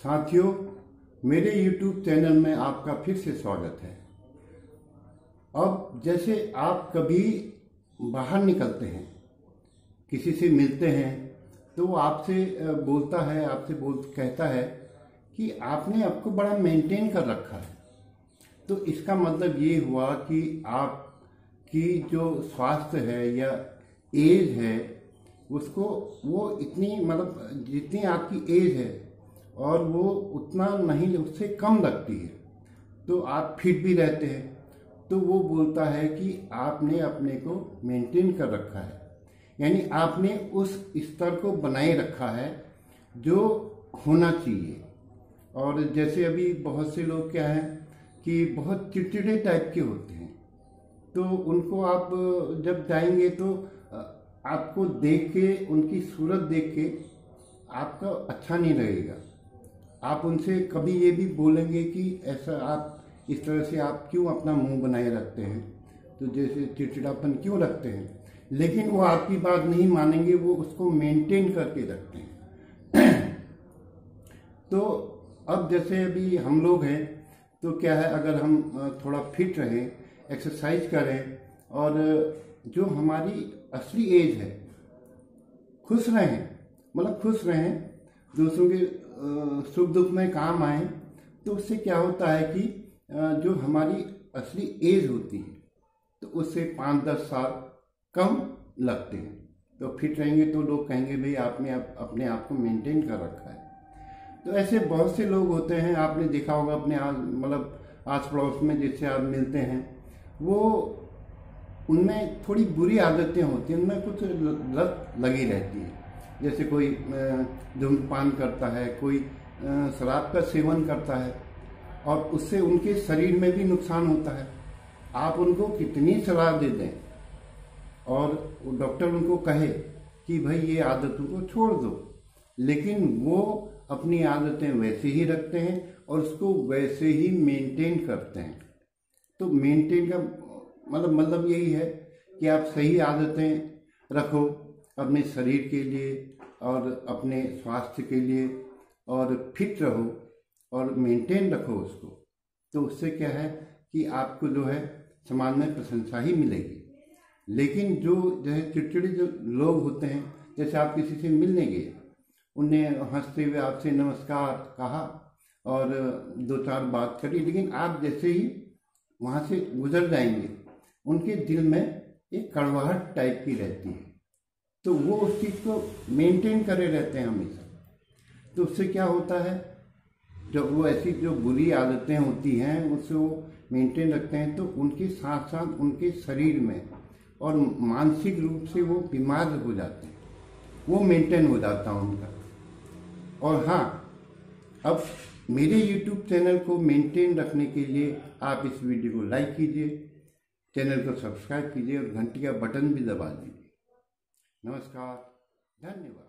साथियों, मेरे YouTube channel में आपका फिर से स्वागत है। अब जैसे आप कभी बाहर निकलते हैं, किसी से मिलते हैं, तो वो आपसे बोलता है, कहता है कि आपने आपको बड़ा मेंटेन कर रखा है। तो इसका मतलब ये हुआ कि आपकी जो स्वास्थ्य है या एज है, उसको वो इतनी मतलब जितनी आपकी एज है और वो उतना नहीं, उससे कम लगती है, तो आप फिट भी रहते हैं। तो वो बोलता है कि आपने अपने को मेंटेन कर रखा है, यानी आपने उस स्तर को बनाए रखा है जो होना चाहिए। और जैसे अभी बहुत से लोग क्या हैं कि बहुत चिड़चिड़े टाइप के होते हैं, तो उनको आप जब जाएंगे तो आपको देख के, उनकी सूरत देख के आपका अच्छा नहीं लगेगा। आप उनसे कभी ये भी बोलेंगे कि ऐसा आप इस तरह से आप क्यों अपना मुंह बनाए रखते हैं, तो जैसे चिड़चिड़ापन क्यों रखते हैं, लेकिन वो आपकी बात नहीं मानेंगे, वो उसको मेंटेन करके रखते हैं। तो अब जैसे अभी हम लोग हैं, तो क्या है, अगर हम थोड़ा फिट रहें, एक्सरसाइज करें और जो हमारी असली एज है, खुश रहें, मतलब खुश रहें, दूसरों के सुख दुख में काम आए, तो उससे क्या होता है कि जो हमारी असली एज होती है तो उससे 5-10 साल कम लगते हैं। तो फिट रहेंगे तो लोग कहेंगे भाई आपने अपने आप को मेंटेन कर रखा है। तो ऐसे बहुत से लोग होते हैं, आपने देखा होगा अपने मतलब आस पड़ोस में जिससे आप मिलते हैं, वो उनमें थोड़ी बुरी आदतें होती हैं, उनमें कुछ लत लगी रहती है। जैसे कोई धूम्रपान करता है, कोई शराब का सेवन करता है, और उससे उनके शरीर में भी नुकसान होता है। आप उनको कितनी सलाह दे दें और डॉक्टर उनको कहे कि भाई ये आदतों को छोड़ दो, लेकिन वो अपनी आदतें वैसे ही रखते हैं और उसको वैसे ही मेंटेन करते हैं। तो मेंटेन का मतलब यही है कि आप सही आदतें रखो अपने शरीर के लिए और अपने स्वास्थ्य के लिए, और फिट रहो और मेंटेन रखो उसको। तो उससे क्या है कि आपको जो है समाज में प्रशंसा ही मिलेगी। लेकिन जो जैसे चिड़चिड़े जो लोग होते हैं, जैसे आप किसी से मिलने गए, उन्हें हंसते हुए आपसे नमस्कार कहा और 2-4 बात करी, लेकिन आप जैसे ही वहाँ से गुजर जाएंगे, उनके दिल में एक कड़वाहट टाइप की रहती है। तो वो उस चीज़ को मेंटेन करे रहते हैं हमेशा। तो उससे क्या होता है, जब वो ऐसी जो बुरी आदतें होती हैं उससे वो मेंटेन रखते हैं, तो उनके साथ साथ उनके शरीर में और मानसिक रूप से वो बीमार हो जाते हैं, वो मेंटेन हो जाता है उनका। और हाँ, अब मेरे YouTube चैनल को मेंटेन रखने के लिए आप इस वीडियो को लाइक कीजिए, चैनल को सब्सक्राइब कीजिए और घंटी का बटन भी दबा दीजिए। नमस्कार, धन्यवाद।